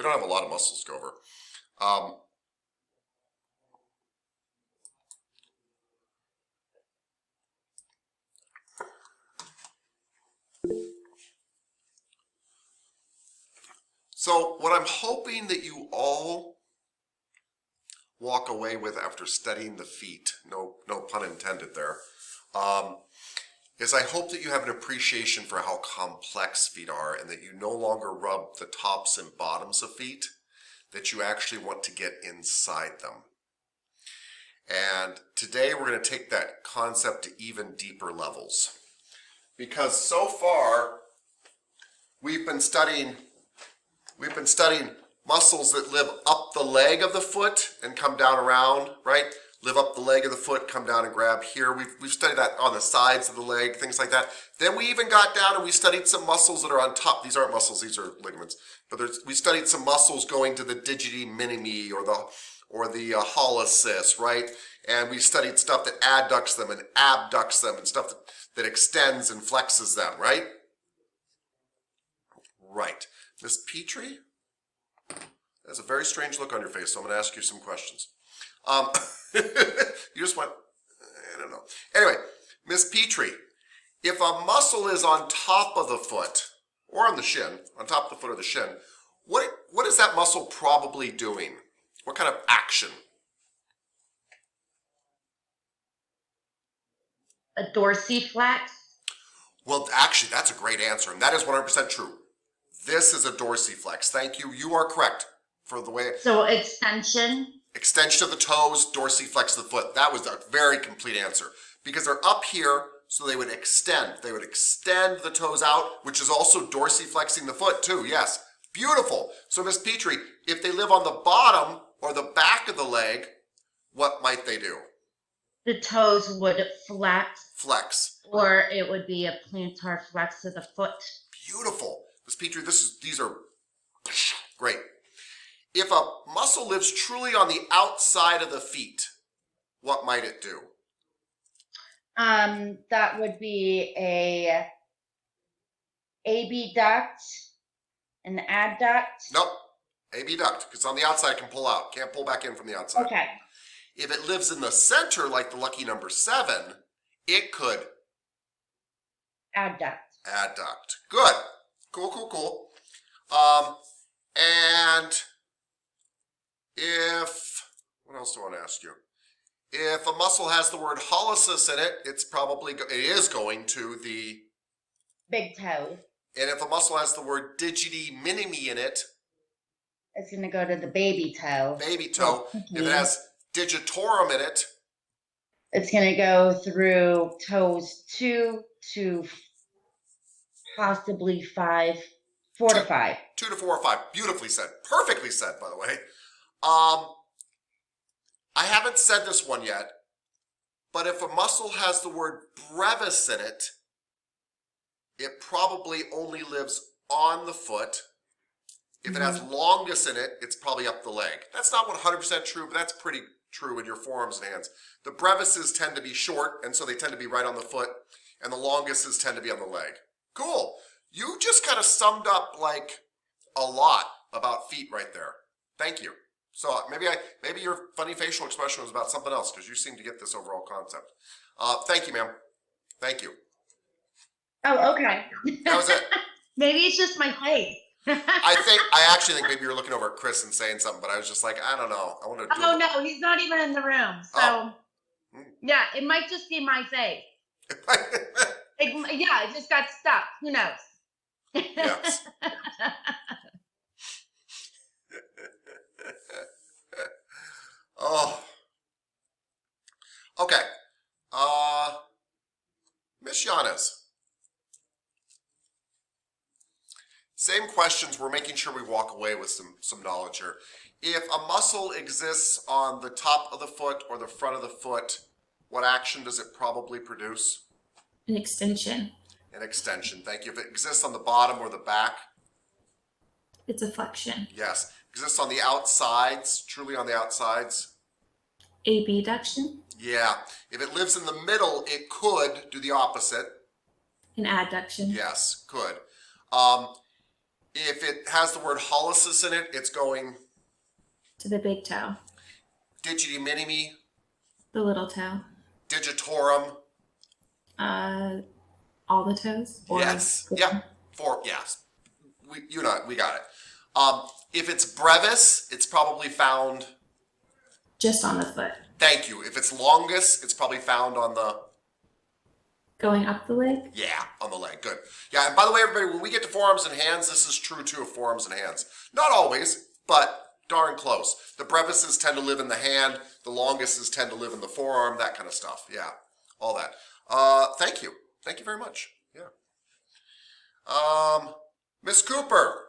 don't have a lot of muscles to go over. So what I'm hoping that you all walk away with after studying the feet, no pun intended there, is I hope that you have an appreciation for how complex feet are and that you no longer rub the tops and bottoms of feet, that you actually want to get inside them. And today we're going to take that concept to even deeper levels. Because so far we've been studying muscles that live up the leg of the foot and come down around, right? Live up the leg of the foot, come down and grab here. We've studied that on the sides of the leg, things like that. Then we even got down and we studied some muscles that are on top. These aren't muscles, these are ligaments. But we studied some muscles going to the digiti minimi or the hallucis, right? And we studied stuff that adducts them and abducts them and stuff that extends and flexes them, right? Right. Miss Petrie? That's a very strange look on your face, so I'm going to ask you some questions. You just went, I don't know. Anyway, Miss Petrie, if a muscle is on top of the foot, or on the shin, on top of the foot or the shin, what is that muscle probably doing? What kind of action? A dorsiflex? Well, actually, that's a great answer, and that is 100% true. This is a dorsiflex. Thank you. You are correct for the way. So extension? Extension of the toes, dorsiflex of the foot. That was a very complete answer because they're up here, so they would extend. They would extend the toes out, which is also dorsiflexing the foot too. Yes, beautiful. So Miss Petrie, if they live on the bottom or the back of the leg, what might they do? The toes would flex. Flex. Or it would be a plantar flex of the foot. Beautiful. Miss Petrie, these are great. If a muscle lives truly on the outside of the feet, what might it do? That would be a AB duct, an adduct. Nope. AB duct, because on the outside it can pull out. Can't pull back in from the outside. Okay. If it lives in the center, like the lucky number 7, it could Adduct. Adduct. Good. Cool. And what else do I want to ask you? If a muscle has the word hallucis in it, it is going to the big toe. And if a muscle has the word digiti minimi in it, it's going to go to the baby toe. Baby toe. If it has digitorum in it, it's going to go through toes 2 to possibly 5, 4 to 5. 2 to 4 or 5. Beautifully said. Perfectly said, by the way. I haven't said this one yet, but if a muscle has the word brevis in it, it probably only lives on the foot. If it has longus in it, it's probably up the leg. That's not 100% true, but that's pretty true in your forearms and hands. The brevises tend to be short, and so they tend to be right on the foot, and the longuses tend to be on the leg. Cool. You just kind of summed up like a lot about feet right there. Thank you. So maybe your funny facial expression was about something else because you seem to get this overall concept. Thank you, ma'am. Thank you. Oh, okay. That was it. Maybe it's just my face. I actually think maybe you're looking over at Chris and saying something, but I was just like, I don't know. I want to. Oh no, he's not even in the room. So yeah, it might just be my face. It just got stuck. Who knows? Yes. Oh. Okay. Miss Yanes. Same questions. We're making sure we walk away with some knowledge here. If a muscle exists on the top of the foot or the front of the foot, what action does it probably produce? An extension. An extension. Thank you. If it exists on the bottom or the back? It's a flexion. Yes. Exists on the outsides, truly on the outsides? Abduction. Yeah. If it lives in the middle, it could do the opposite. An adduction. Yes, could. If it has the word hallucis in it, it's going To the big toe. digiti-minimi, The little toe. digitorum. All the toes? Or Yes. Yeah. Yes. We got it. If it's brevis, it's probably found. Just on the foot. Thank you. If it's longus, it's probably found on the. Going up the leg? Yeah, on the leg. Good. Yeah, and by the way, everybody, when we get to forearms and hands, this is true too of forearms and hands. Not always, but darn close. The brevises tend to live in the hand. The longuses tend to live in the forearm. That kind of stuff. Yeah, all that. Thank you. Thank you very much. Yeah. Miss Cooper.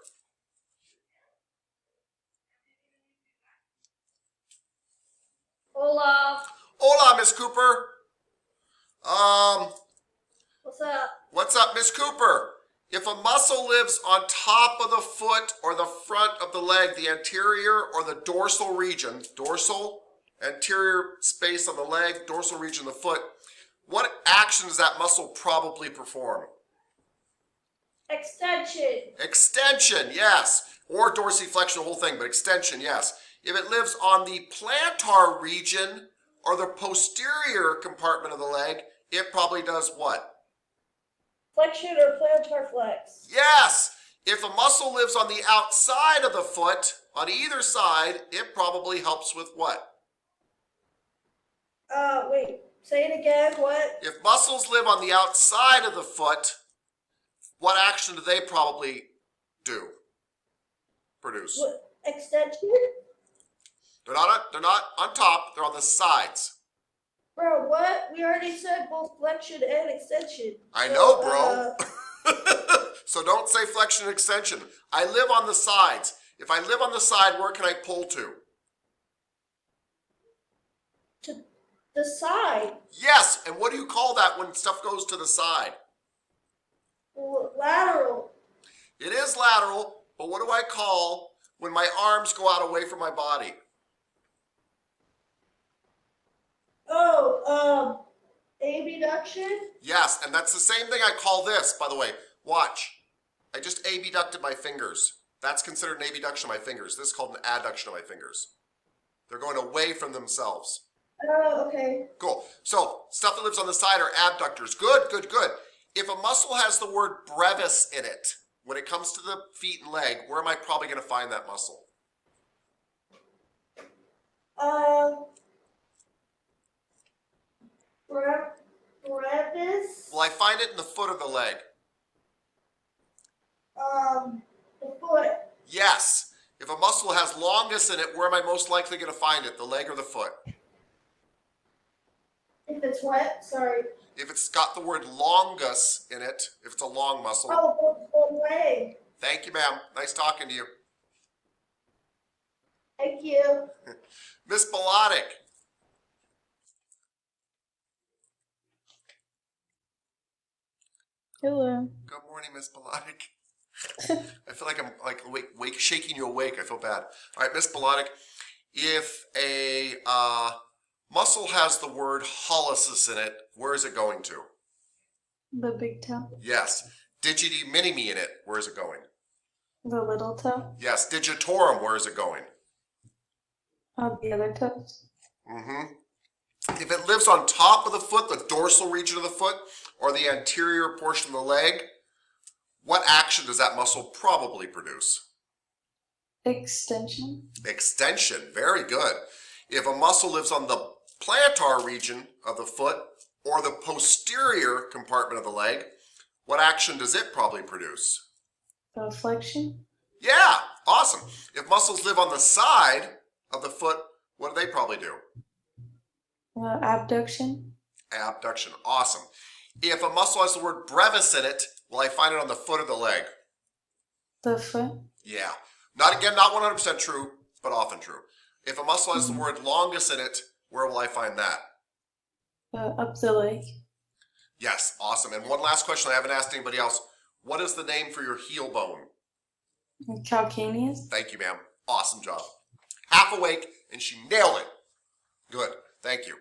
Hola. Hola, Miss Cooper. What's up? What's up, Miss Cooper? If a muscle lives on top of the foot or the front of the leg, the anterior or the dorsal region, dorsal, anterior space on the leg, dorsal region of the foot, what action does that muscle probably perform? Extension. Extension, yes. Or dorsiflexion, the whole thing, but extension, yes. If it lives on the plantar region or the posterior compartment of the leg, it probably does what? Flexion or plantar flex. Yes. If a muscle lives on the outside of the foot, on either side, it probably helps with what? Wait. Say it again. What? If muscles live on the outside of the foot, what action do they probably produce? What? Extension? They're not on top, they're on the sides. Bro, what? We already said both flexion and extension. I know, bro. So don't say flexion and extension. I live on the sides. If I live on the side, where can I pull to? To the side. Yes, and what do you call that when stuff goes to the side? Lateral. It is lateral, but what do I call when my arms go out away from my body? Oh, abduction? Yes, and that's the same thing I call this, by the way. Watch. I just abducted my fingers. That's considered an abduction of my fingers. This is called an adduction of my fingers. They're going away from themselves. Oh, okay. Cool. So, stuff that lives on the side are abductors. Good, good, good. If a muscle has the word brevis in it, when it comes to the feet and leg, where am I probably going to find that muscle? Brevis? Well, I find it in the foot of the leg. The foot. Yes. If a muscle has longus in it, where am I most likely going to find it? The leg or the foot? If it's what? Sorry. If it's got the word longus in it, if it's a long muscle. Oh, the leg. Thank you, ma'am. Nice talking to you. Thank you. Miss Bilotic. Hello. Good morning, Miss Bilotic. I feel like I'm like shaking you awake. I feel bad. All right, Miss Bilotic. If a muscle has the word hallucis in it, where is it going to? The big toe. Yes. Digiti-minimi in it, where is it going? The little toe. Yes. Digitorum, where is it going? The other toes. Mm-hmm. If it lives on top of the foot, the dorsal region of the foot, or the anterior portion of the leg, what action does that muscle probably produce? Extension. Extension. Very good. If a muscle lives on the plantar region of the foot or the posterior compartment of the leg, what action does it probably produce? Flexion. Yeah, awesome. If muscles live on the side of the foot, what do they probably do? Abduction. Abduction. Awesome. If a muscle has the word brevis in it, will I find it on the foot or the leg? The foot. Yeah. Not 100% true, but often true. If a muscle has the word longus in it, where will I find that? Up the leg. Yes, awesome. And one last question I haven't asked anybody else. What is the name for your heel bone? Calcaneus. Thank you, ma'am. Awesome job. Half awake, and she nailed it. Good. Thank you.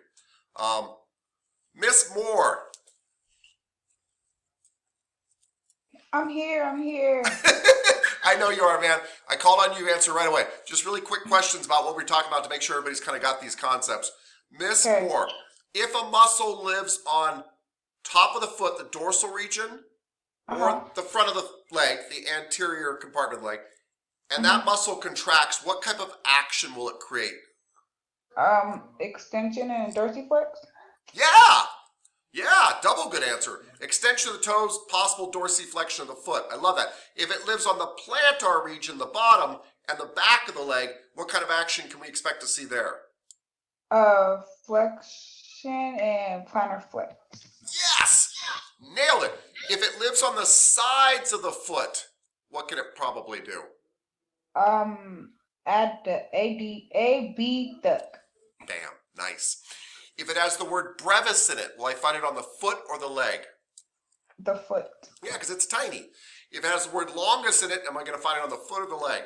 Miss Moore. I'm here. I I know you are, man. I called on you to answer right away. Just really quick questions about what we're talking about to make sure everybody's kind of got these concepts. Miss Okay. Moore, if a muscle lives on top of the foot, the dorsal region, or the front of the leg, the anterior compartment leg, and that muscle contracts, what type of action will it create? Extension and dorsiflex. Yeah, double good answer. Extension of the toes, possible dorsiflexion of the foot. I love that. If it lives on the plantar region, the bottom, and the back of the leg, what kind of action can we expect to see there? Flexion and plantar flex. Yes! Nailed it. If it lives on the sides of the foot, what can it probably do? Add the AB duck. Bam, nice. If it has the word brevis in it, will I find it on the foot or the leg? The foot. Yeah, because it's tiny. If it has the word longus in it, am I going to find it on the foot or the leg?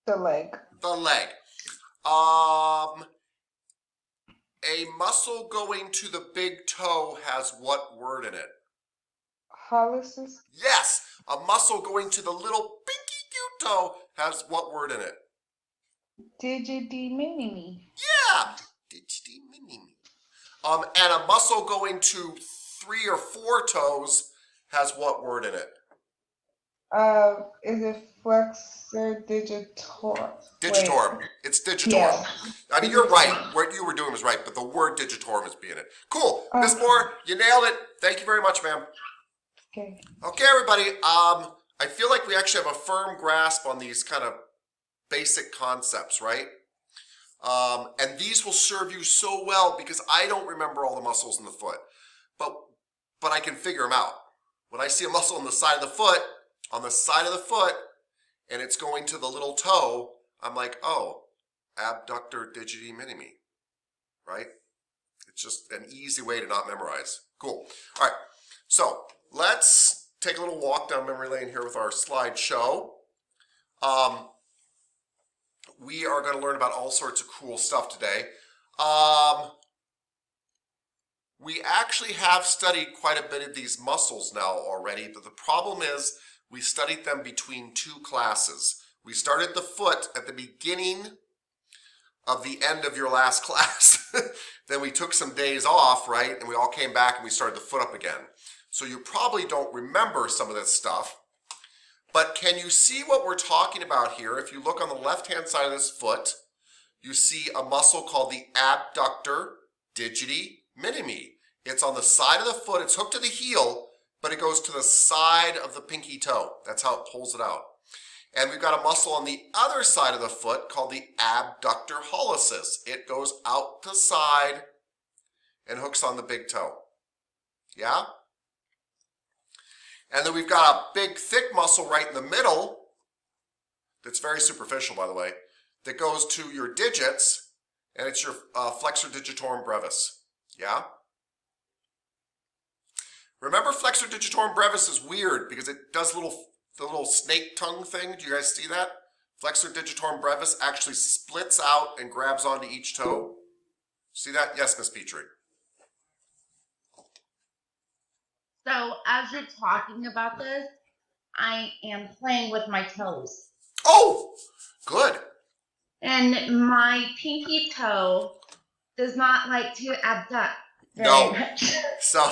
The leg. The leg. A muscle going to the big toe has what word in it? Hallucis. Yes, a muscle going to the little pinky cute toe has what word in it? Digidimini. Yeah. And a muscle going to 3 or 4 toes has what word in it? Is it flexor digitorum? Digitorum. Wait. It's digitorum. Yeah. I mean, you're right. What you were doing was right, but the word digitorum is being it. Cool. Miss Moore, you nailed it. Thank you very much, ma'am. Okay. Okay, everybody. I feel like we actually have a firm grasp on these kind of basic concepts, right? And these will serve you so well because I don't remember all the muscles in the foot, but I can figure them out. When I see a muscle on the side of the foot, and it's going to the little toe, I'm like, oh, abductor digiti minimi, right? It's just an easy way to not memorize. Cool. All right, so let's take a little walk down memory lane here with our slideshow. We are going to learn about all sorts of cool stuff today. We actually have studied quite a bit of these muscles now already, but the problem is we studied them between 2 classes. We started the foot at the beginning of the end of your last class. Then we took some days off, right? And we all came back and we started the foot up again. So you probably don't remember some of this stuff. But can you see what we're talking about here? If you look on the left-hand side of this foot, you see a muscle called the abductor digiti minimi. It's on the side of the foot. It's hooked to the heel, but it goes to the side of the pinky toe. That's how it pulls it out. And we've got a muscle on the other side of the foot called the abductor hallucis. It goes out the side and hooks on the big toe. Yeah? And then we've got a big, thick muscle right in the middle that's very superficial, by the way, that goes to your digits, and it's your flexor digitorum brevis. Yeah? Remember, flexor digitorum brevis is weird because it does the little snake tongue thing. Do you guys see that? Flexor digitorum brevis actually splits out and grabs onto each toe. See that? Yes, Miss Petrie. So as you're talking about this, I am playing with my toes. Oh, good. And my pinky toe does not like to abduct very No. much. So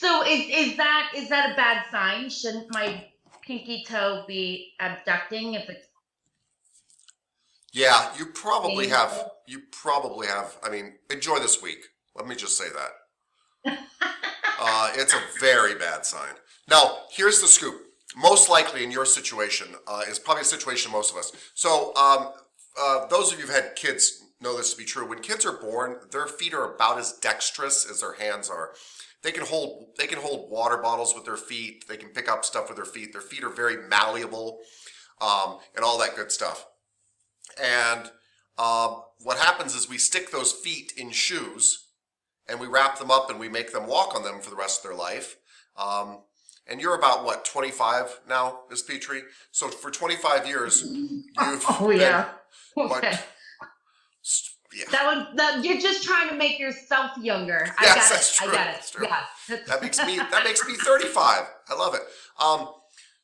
So is that a bad sign? Shouldn't my pinky toe be abducting if it's yeah, you probably have. I mean, enjoy this week. Let me just say that. It's a very bad sign. Now, here's the scoop. Most likely in your situation is probably a situation of most of us. So those of you who've had kids know this to be true. When kids are born, their feet are about as dexterous as their hands are. They can hold water bottles with their feet. They can pick up stuff with their feet. Their feet are very malleable and all that good stuff. And what happens is we stick those feet in shoes and we wrap them up and we make them walk on them for the rest of their life. And you're about, what, 25 now, Ms. Petrie? So for 25 years, you've yeah. been, Okay. what, yeah. That you're just trying to make yourself younger. I Yes, got it. that's true. I got it. That's true. Yeah. That makes me 35. I love it.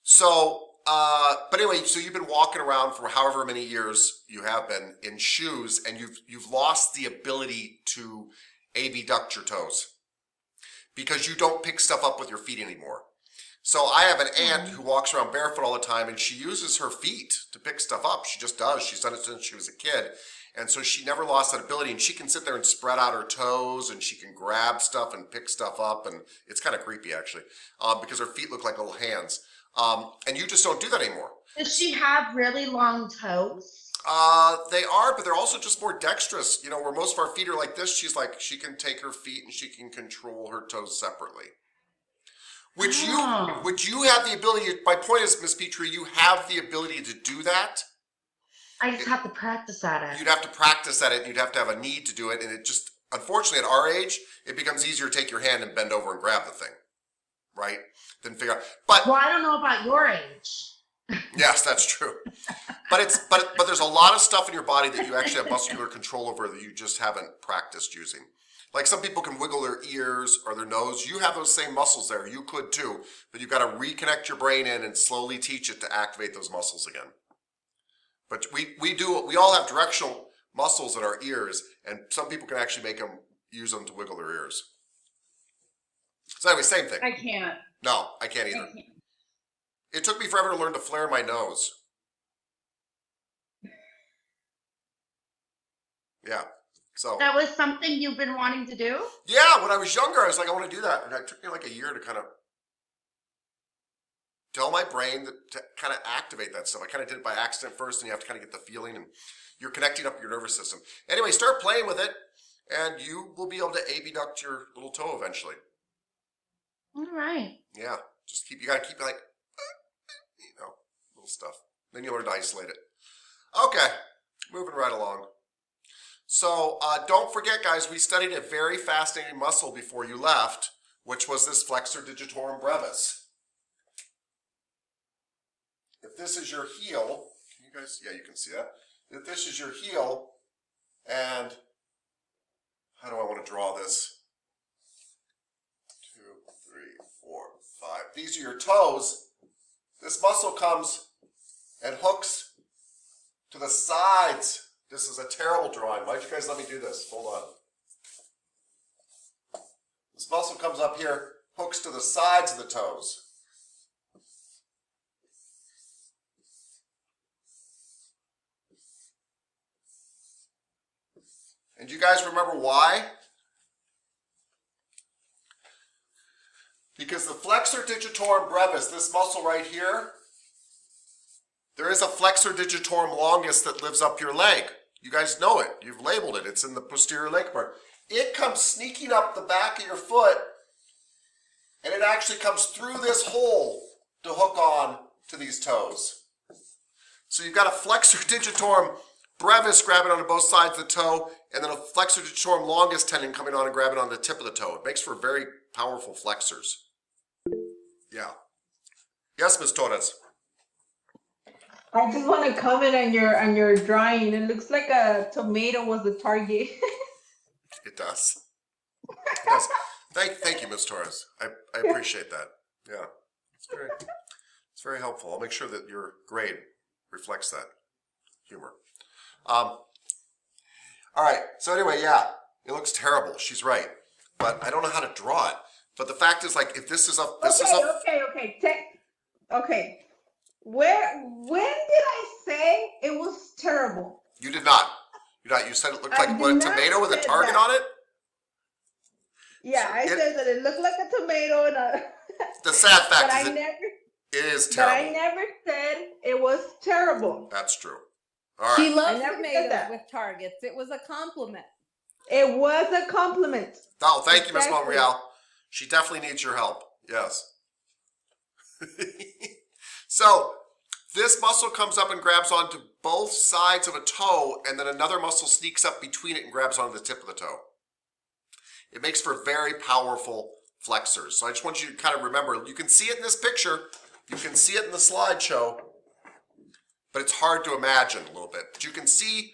So but anyway, so you've been walking around for however many years you have been in shoes, and you've lost the ability to abduct your toes because you don't pick stuff up with your feet anymore. So I have an aunt who walks around barefoot all the time, and she uses her feet to pick stuff up. She just does. She's done it since she was a kid. And so she never lost that ability, and she can sit there and spread out her toes, and she can grab stuff and pick stuff up, and it's kind of creepy actually, because her feet look like little hands. And you just don't do that anymore. Does she have really long toes? They are, but they're also just more dexterous. You know, where most of our feet are like this, she can take her feet and she can control her toes separately. Which you have the ability, my point is, Miss Petrie, you have the ability to do that. I just have to practice at it. You'd have to practice at it, and you'd have to have a need to do it, and it just, unfortunately at our age, it becomes easier to take your hand and bend over and grab the thing, right? Than figure out, but. Well, I don't know about your age. Yes, that's true. But there's a lot of stuff in your body that you actually have muscular control over that you just haven't practiced using. Like some people can wiggle their ears or their nose. You have those same muscles there. You could too, but you've got to reconnect your brain in and slowly teach it to activate those muscles again. But we all have directional muscles in our ears, and some people can actually use them to wiggle their ears. So anyway, same thing. I can't. No, I can't either. It took me forever to learn to flare my nose. Yeah. So That was something you've been wanting to do? yeah, when I was younger, I was like, I want to do that. And it took me like a year to kind of tell my brain to kind of activate that stuff. I kind of did it by accident first, and you have to kind of get the feeling, and you're connecting up your nervous system. Anyway, start playing with it, and you will be able to abduct your little toe eventually. All right. Yeah, you got to keep like, little stuff. Then you learn to isolate it. Okay, moving right along. So don't forget, guys, we studied a very fascinating muscle before you left, which was this flexor digitorum brevis. If this is your heel, can you guys, yeah, you can see that. If this is your heel, and how do I want to draw this? 2, 3, 4, 5. These are your toes. This muscle comes and hooks to the sides. This is a terrible drawing. Why'd you guys let me do this? Hold on. This muscle comes up here, hooks to the sides of the toes. And do you guys remember why? Because the flexor digitorum brevis, this muscle right here, there is a flexor digitorum longus that lives up your leg. You guys know it. You've labeled it. It's in the posterior leg part. It comes sneaking up the back of your foot, and it actually comes through this hole to hook on to these toes. So you've got a flexor digitorum brevis grabbing onto both sides of the toe, and then a flexor digitorum longus tendon coming on and grabbing on the tip of the toe. It makes for very powerful flexors. Yeah. Yes, Ms. Torres. I just want to comment on your drawing. It looks like a tomato was the target. It does. It does. Thank you, Ms. Torres. I appreciate that. Yeah. It's very helpful. I'll make sure that your grade reflects that humor. All right. So anyway, yeah, it looks terrible. She's right. But I don't know how to draw it. But the fact is, like, if this is a Okay. When did I say it was terrible? You did not. You said it looked like a tomato with a target on it? Yeah, I said that it looked like a tomato and the sad fact is it is terrible. But I never said it was terrible. That's true. All right. She loves never said tomatoes that. with targets. It was a compliment. It was a compliment. Oh, thank you, Miss Exactly. Monreal. She definitely needs your help. Yes. So this muscle comes up and grabs onto both sides of a toe, and then another muscle sneaks up between it and grabs onto the tip of the toe. It makes for very powerful flexors. So I just want you to kind of remember, you can see it in this picture, you can see it in the slideshow, but it's hard to imagine a little bit. But you can see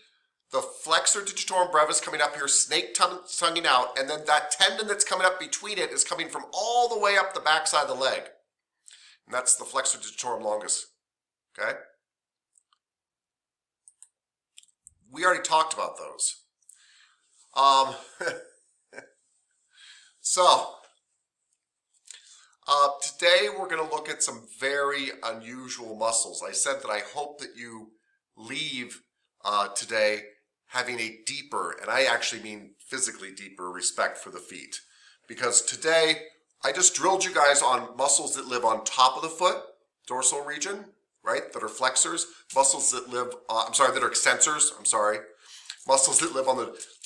the flexor digitorum brevis coming up here, snake tonguing out, and then that tendon that's coming up between it is coming from all the way up the backside of the leg. And that's the flexor digitorum longus Okay? We already talked about those. So, today we're going to look at some very unusual muscles. I said that I hope that you leave today having a deeper, and I actually mean physically deeper, respect for the feet. Because today I just drilled you guys on muscles that live on top of the foot, dorsal region, right, that are flexors, muscles that live, that are extensors, muscles that live on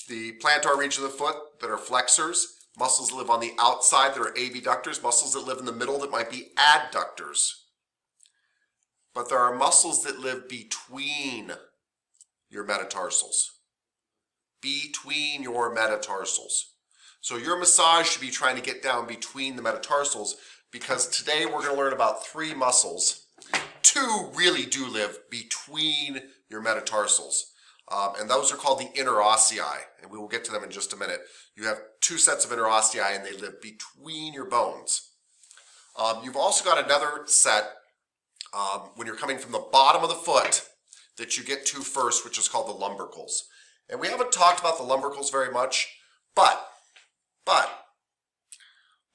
the plantar region of the foot that are flexors, muscles that live on the outside that are abductors, muscles that live in the middle that might be adductors. But there are muscles that live between your metatarsals. Between your metatarsals. So your massage should be trying to get down between the metatarsals, because today we're going to learn about 3 muscles. 2 really do live between your metatarsals. And those are called the interossei, and we will get to them in just a minute. You have 2 sets of interossei, and they live between your bones. You've also got another set when you're coming from the bottom of the foot that you get to first, which is called the lumbricals. And we haven't talked about the lumbricals very much, but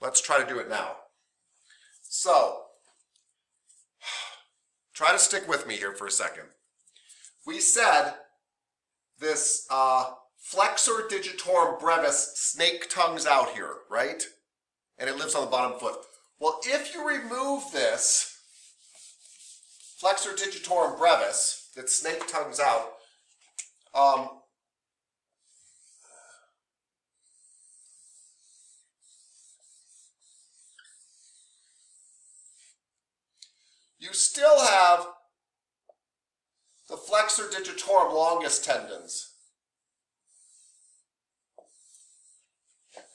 let's try to do it now. So, try to stick with me here for a second. We said this flexor digitorum brevis snake tongues out here, right? And it lives on the bottom foot. Well, if you remove this flexor digitorum brevis that snake tongues out, you still have the flexor digitorum longus tendons.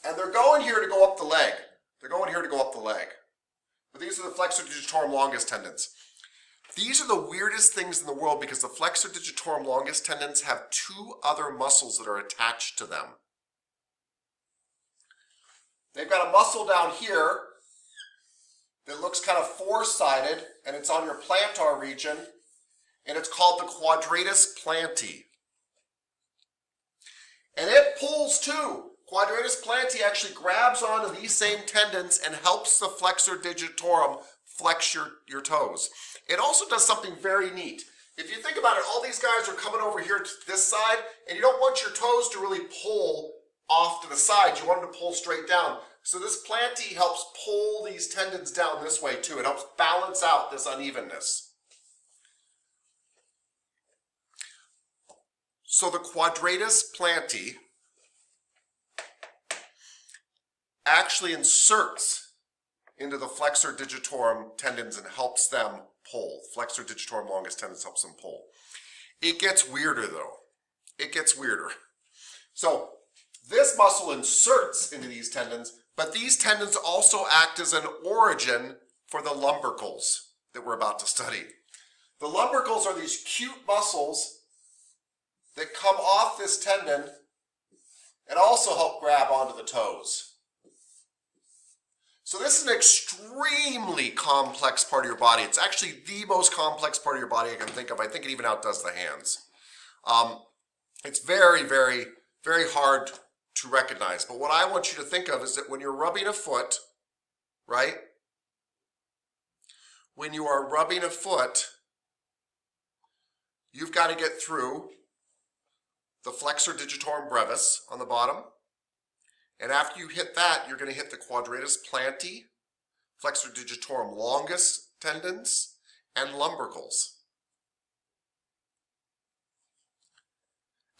And they're going here to go up the leg. But these are the flexor digitorum longus tendons. These are the weirdest things in the world because the flexor digitorum longus tendons have 2 other muscles that are attached to them. They've got a muscle down here that looks kind of 4-sided, and it's on your plantar region, and it's called the quadratus plantae. And it pulls too. Quadratus plantae actually grabs onto these same tendons and helps the flexor digitorum flex your toes. It also does something very neat. If you think about it, all these guys are coming over here to this side, and you don't want your toes to really pull off to the side. You want them to pull straight down. So this plantae helps pull these tendons down this way too. It helps balance out this unevenness. So the quadratus plantae actually inserts into the flexor digitorum tendons and helps them pull. Flexor digitorum longus tendons helps them pull. It gets weirder though. It gets weirder. So this muscle inserts into these tendons, but these tendons also act as an origin for the lumbricals that we're about to study. The lumbricals are these cute muscles that come off this tendon and also help grab onto the toes. So this is an extremely complex part of your body. It's actually the most complex part of your body I can think of. I think it even outdoes the hands. It's very, very, very hard to recognize. But what I want you to think of is that when you're rubbing a foot, right? When you are rubbing a foot, you've got to get through the flexor digitorum brevis on the bottom. And after you hit that, you're going to hit the quadratus plantae, flexor digitorum longus tendons, and lumbricals.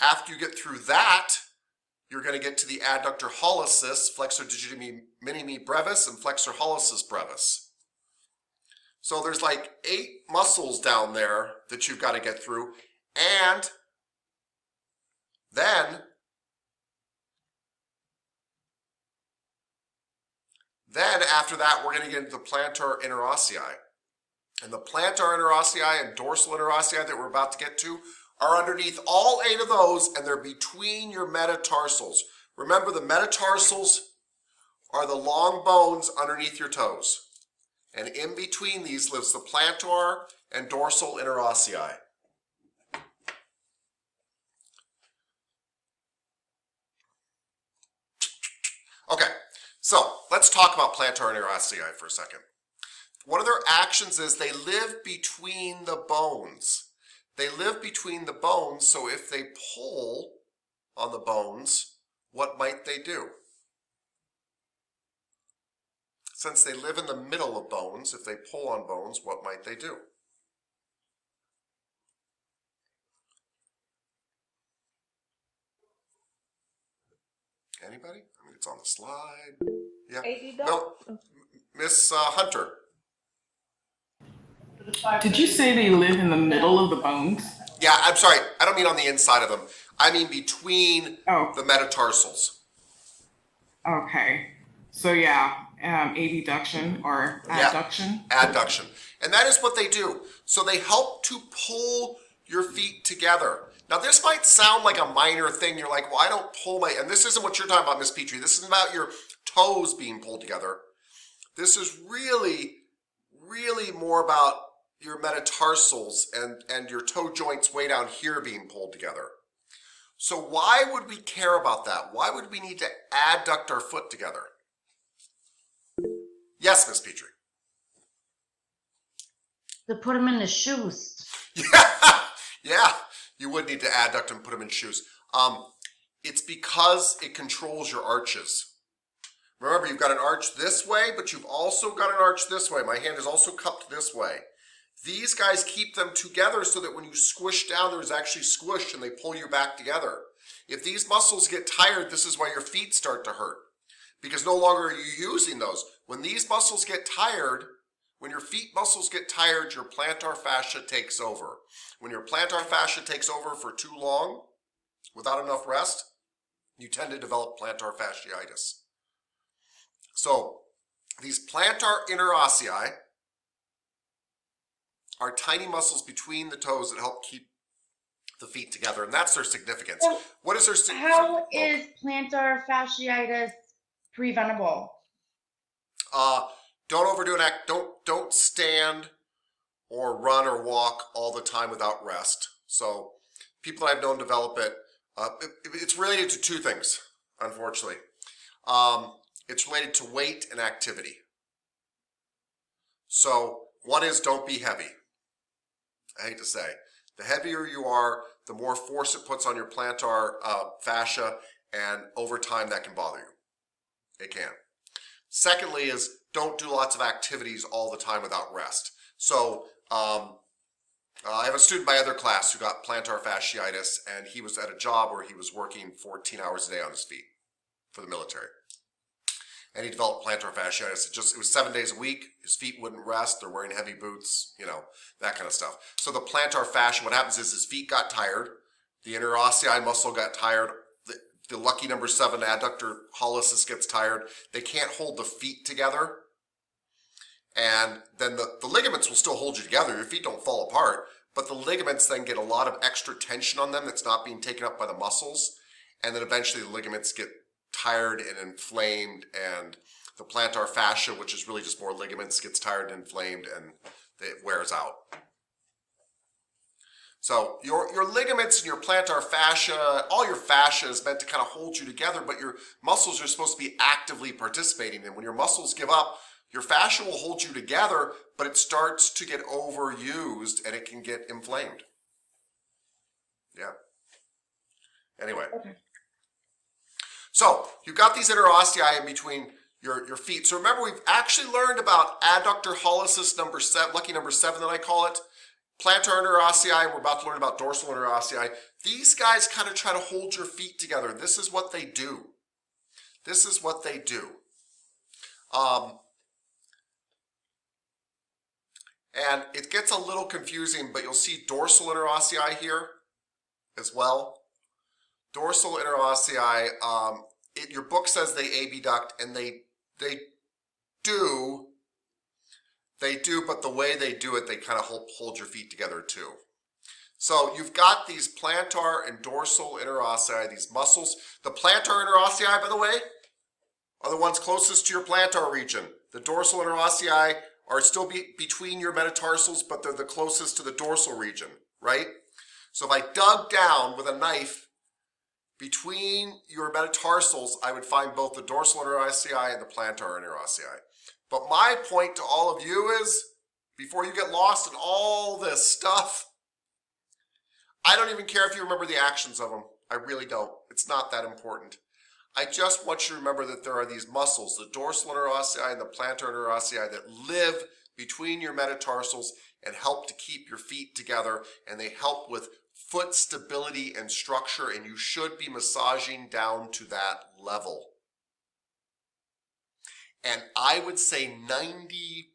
After you get through that, you're going to get to the adductor hallucis, flexor digitorum minimi brevis, and flexor hallucis brevis. So there's like 8 muscles down there that you've got to get through. And then after that, we're going to get into the plantar interossei. And the plantar interossei and dorsal interossei that we're about to get to are underneath all 8 of those, and they're between your metatarsals. Remember, the metatarsals are the long bones underneath your toes. And in between these lives the plantar and dorsal interossei. Okay, so let's talk about plantar interossei for a second. One of their actions is they live between the bones. They live between the bones, so if they pull on the bones, what might they do? Since they live in the middle of bones, if they pull on bones, what might they do? Anybody? I mean, it's on the slide. Yeah. No, Miss Hunter. Did you say they live in the middle of the bones? Yeah, I'm sorry. I don't mean on the inside of them. I mean between Oh, the metatarsals. okay. So yeah, abduction or Yeah. adduction. Adduction. And that is what they do. So they help to pull your feet together. Now this might sound like a minor thing. You're like, well, I don't pull my, and this isn't what you're talking about, Miss Petrie. This isn't about your toes being pulled together. This is really, really more about your metatarsals and your toe joints way down here being pulled together. So why would we care about that? Why would we need to adduct our foot together? Yes, Miss Petrie. To put them in the shoes. Yeah, yeah. You would need to adduct and put them in shoes. It's because it controls your arches. Remember, you've got an arch this way, but you've also got an arch this way. My hand is also cupped this way. These guys keep them together so that when you squish down, there's actually squish and they pull you back together. If these muscles get tired, this is why your feet start to hurt, because no longer are you using those. When these muscles get tired, when your feet muscles get tired, your plantar fascia takes over. When your plantar fascia takes over for too long, without enough rest, you tend to develop plantar fasciitis. So these plantar interossei are tiny muscles between the toes that help keep the feet together, and that's their significance. So what is their How is plantar fasciitis preventable? Don't overdo an act. Don't stand or run or walk all the time without rest. So people I've known develop it. It's related to two things, unfortunately. It's related to weight and activity. So one is don't be heavy. I hate to say, the heavier you are, the more force it puts on your plantar fascia, and over time that can bother you. It can. Secondly is don't do lots of activities all the time without rest. So I have a student in my other class who got plantar fasciitis, and he was at a job where he was working 14 hours a day on his feet for the military. And he developed plantar fasciitis. It was 7 days a week. His feet wouldn't rest. They're wearing heavy boots, you know, that kind of stuff. So the plantar fascia, what happens is his feet got tired. The interossei muscle got tired. The lucky number 7 adductor hallucis gets tired. They can't hold the feet together. And then the ligaments will still hold you together. Your feet don't fall apart. But the ligaments then get a lot of extra tension on them that's not being taken up by the muscles. And then eventually the ligaments get tired and inflamed, and the plantar fascia, which is really just more ligaments, gets tired and inflamed, and it wears out. So your ligaments and your plantar fascia, all your fascia is meant to kind of hold you together, but your muscles are supposed to be actively participating. And when your muscles give up, your fascia will hold you together, but it starts to get overused and it can get inflamed. Yeah. Anyway. Okay. So you've got these interossei in between your feet. So remember, we've actually learned about adductor hallucis number 7, lucky number 7 that I call it. Plantar interossei, we're about to learn about dorsal interossei. These guys kind of try to hold your feet together. This is what they do. This is what they do. And it gets a little confusing, but you'll see dorsal interossei here as well. Dorsal interossei, your book says they abduct, and they do, but the way they do it, they kind of hold your feet together too. So you've got these plantar and dorsal interossei, these muscles. The plantar interossei, by the way, are the ones closest to your plantar region. The dorsal interossei are still between your metatarsals, but they're the closest to the dorsal region, right? So if I dug down with a knife between your metatarsals, I would find both the dorsal interossei and the plantar interossei. But my point to all of you is, before you get lost in all this stuff, I don't even care if you remember the actions of them. I really don't. It's not that important. I just want you to remember that there are these muscles, the dorsal interossei and the plantar interossei, that live between your metatarsals and help to keep your feet together, and they help with foot stability and structure, and you should be massaging down to that level. And I would say 95%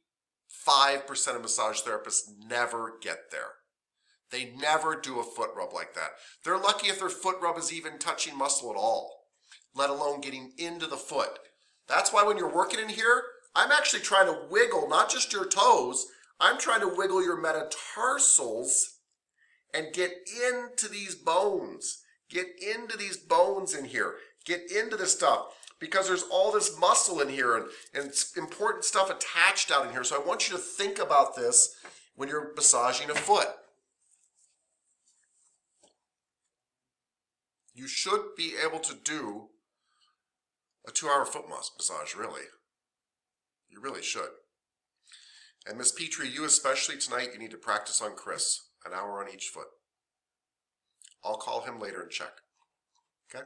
of massage therapists never get there. They never do a foot rub like that. They're lucky if their foot rub is even touching muscle at all, let alone getting into the foot. That's why when you're working in here, I'm actually trying to wiggle, not just your toes, I'm trying to wiggle your metatarsals and get into these bones. Get into these bones in here. Get into this stuff, because there's all this muscle in here and it's important stuff attached out in here. So I want you to think about this when you're massaging a foot. You should be able to do a 2-hour foot massage, really. You really should. And Miss Petrie, you especially tonight, you need to practice on Chris, an hour on each foot. I'll call him later and check. Okay?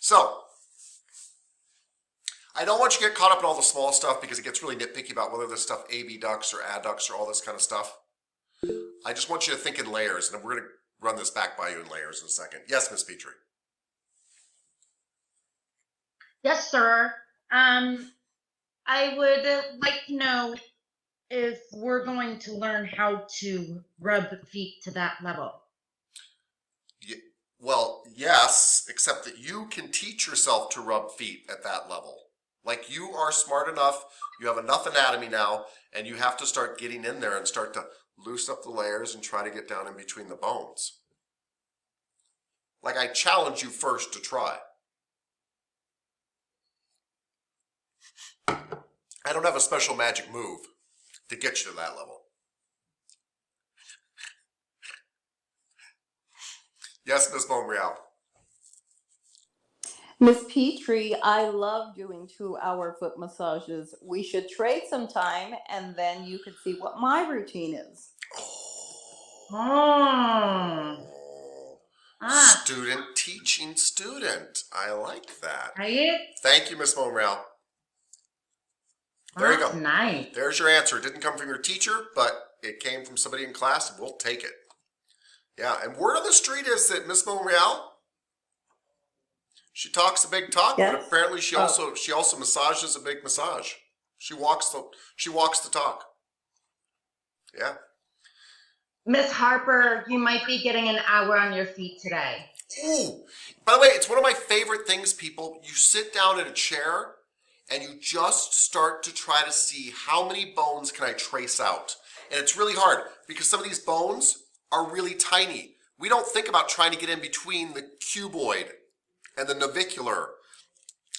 So, I don't want you to get caught up in all the small stuff because it gets really nitpicky about whether this stuff abducts or adducts or all this kind of stuff. I just want you to think in layers, and we're going to run this back by you in layers in a second. Yes, Miss Petrie. Yes, sir. I would like to know if we're going to learn how to rub feet to that level. Well, yes, except that you can teach yourself to rub feet at that level. Like, you are smart enough, you have enough anatomy now, and you have to start getting in there and start to loosen up the layers and try to get down in between the bones. Like, I challenge you first to try. I don't have a special magic move to get you to that level. Yes, Ms. Monreal. Miss Petrie, I love doing 2-hour foot massages. We should trade some time and then you could see what my routine is. Oh. Student teaching student. I like that. Right? Thank you, Ms. Monreal. There you go. That's nice. There's your answer. It didn't come from your teacher, but it came from somebody in class, and we'll take it. Yeah, and word on the street is that Miss Monreal, she talks a big talk, Yes? but apparently she also massages a big massage. She walks the talk. Yeah. Miss Harper, you might be getting an hour on your feet today. Ooh. By the way, it's one of my favorite things, people. You sit down in a chair and you just start to try to see how many bones can I trace out. And it's really hard because some of these bones are really tiny. We don't think about trying to get in between the cuboid and the navicular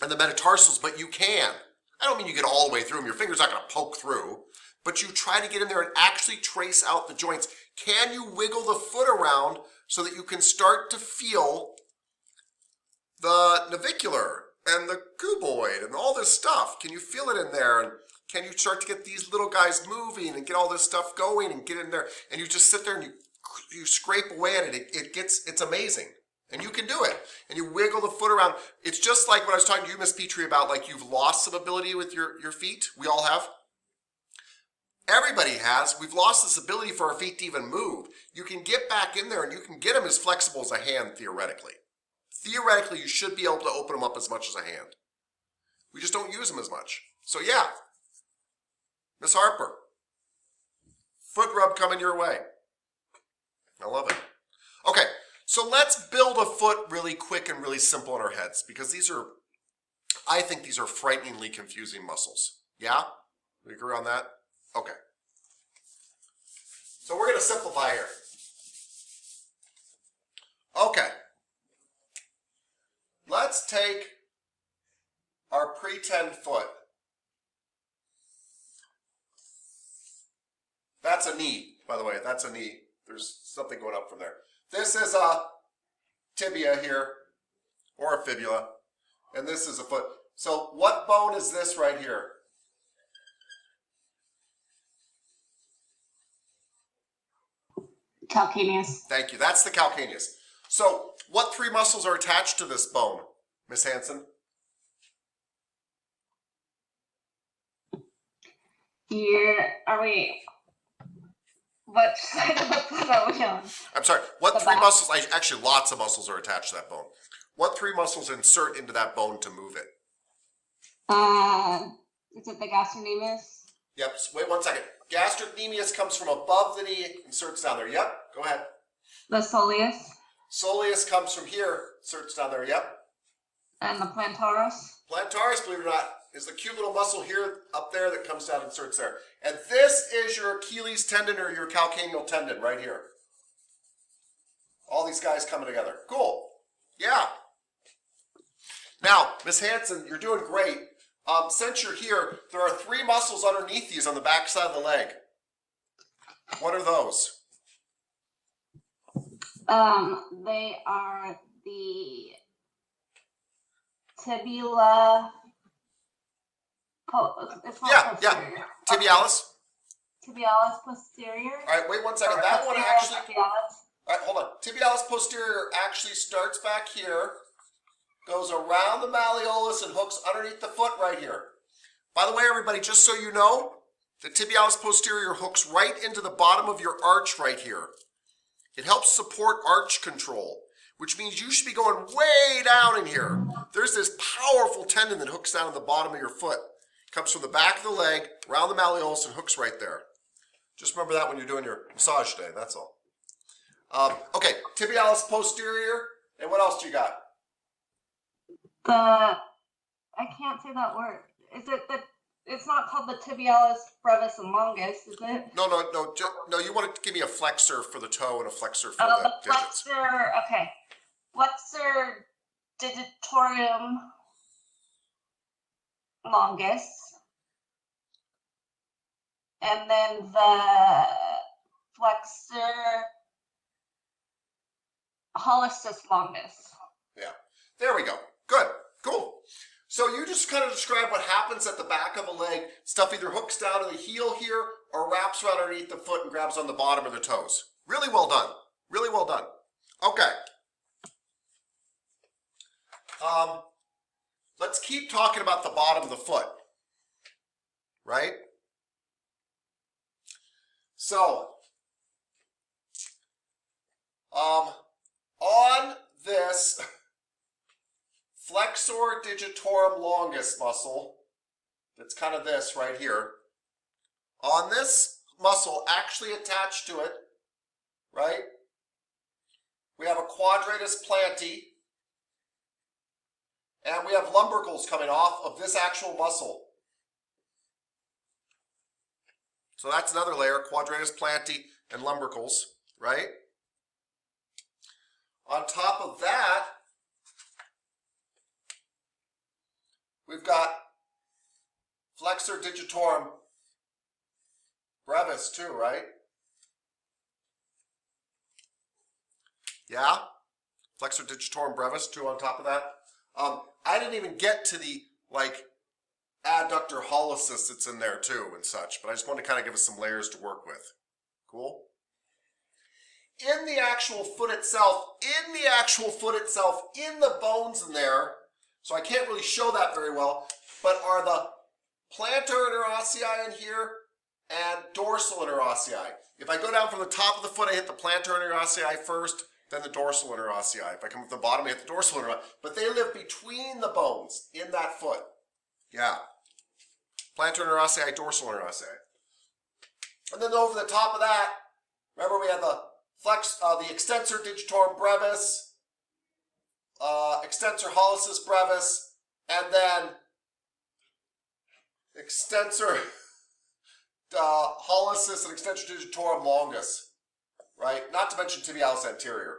and the metatarsals, but you can. I don't mean you get all the way through them. Your finger's not going to poke through. But you try to get in there and actually trace out the joints. Can you wiggle the foot around so that you can start to feel the navicular and the cuboid and all this stuff? Can you feel it in there? And can you start to get these little guys moving and get all this stuff going and get in there? And you just sit there and you scrape away at it. It's amazing. And you can do it. And you wiggle the foot around. It's just like what I was talking to you, Miss Petrie, about, like, you've lost some ability with your feet. We all have. Everybody has. We've lost this ability for our feet to even move. You can get back in there and you can get them as flexible as a hand, theoretically. Theoretically, you should be able to open them up as much as a hand. We just don't use them as much. So yeah, Miss Harper, foot rub coming your way. I love it. Okay, so let's build a foot really quick and really simple in our heads, because I think these are frighteningly confusing muscles. Yeah? We agree on that? Okay. So we're going to simplify here. Okay. Let's take our pretend foot. That's a knee, by the way. That's a knee. There's something going up from there. This is a tibia here, or a fibula, and this is a foot. So what bone is this right here? Calcaneus. Thank you. That's the calcaneus. So what three muscles are attached to this bone, Miss Hanson? What's that we on? I'm sorry. What The three back. muscles? Actually, lots of muscles are attached to that bone. What three muscles insert into that bone to move it? Is it the gastrocnemius? Yep. So wait 1 second. Gastrocnemius comes from above the knee, inserts down there. Yep. Go ahead. The soleus? Soleus comes from here, inserts down there. Yep. And the plantaris? Plantaris, believe it or not, is the cute little muscle here up there that comes down and inserts there. And this is your Achilles tendon or your calcaneal tendon right here. All these guys coming together. Cool. Yeah. Now, Miss Hanson, you're doing great. Since you're here, there are three muscles underneath these on the back side of the leg. What are those? They are the tibula. It's not Yeah, posterior. Tibialis. Tibialis posterior. All right, wait 1 second. Or That one posterior actually... tibialis. All right, hold on. Tibialis posterior actually starts back here, goes around the malleolus and hooks underneath the foot right here. By the way, everybody, just so you know, the tibialis posterior hooks right into the bottom of your arch right here. It helps support arch control, which means you should be going way down in here. There's this powerful tendon that hooks down at the bottom of your foot. It comes from the back of the leg, around the malleolus, and hooks right there. Just remember that when you're doing your massage day, that's all. Okay, tibialis posterior, and what else do you got? I can't say that word. Is it the? It's not called the tibialis brevis and longus, is it? No, you want to give me a flexor for the toe and a flexor for Oh, the the digits. flexor. Okay, flexor digitorum longus, and then the flexor hallucis longus. Yeah, there we go. Good, cool. So you just kind of describe what happens at the back of a leg. Stuff either hooks down to the heel here or wraps around underneath the foot and grabs on the bottom of the toes. Really well done. Really well done. Okay. Let's keep talking about the bottom of the foot. Right? So, on this flexor digitorum longus muscle, that's kind of this right here, on this muscle actually attached to it, right, we have a quadratus plantae, and we have lumbricals coming off of this actual muscle. So that's another layer, quadratus plantae and lumbricals, right? On top of that, we've got flexor digitorum brevis too, right? Yeah? Flexor digitorum brevis too on top of that. I didn't even get to the, adductor hallucis that's in there too and such, but I just wanted to kind of give us some layers to work with. Cool? In the actual foot itself, in the bones in there, so I can't really show that very well, but are the plantar interossei in here and dorsal interossei. If I go down from the top of the foot, I hit the plantar interossei first, then the dorsal interossei. If I come from the bottom, I hit the dorsal interossei. But they live between the bones in that foot. Yeah. Plantar interossei, dorsal interossei. And then over the top of that, remember we had the extensor digitorum brevis, extensor hallucis brevis, and then extensor hallucis and extensor digitorum longus, right? Not to mention tibialis anterior.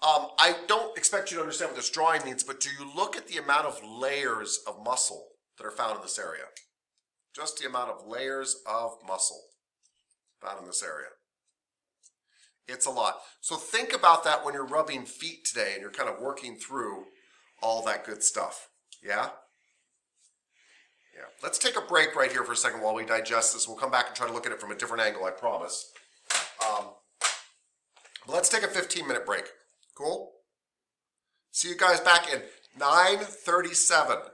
I don't expect you to understand what this drawing means, but do you look at the amount of layers of muscle that are found in this area? Just the amount of layers of muscle out in this area. It's a lot. So think about that when you're rubbing feet today and you're kind of working through all that good stuff. Yeah? Yeah. Let's take a break right here for a second while we digest this. We'll come back and try to look at it from a different angle, I promise. But let's take a 15-minute break. Cool? See you guys back in 9:37.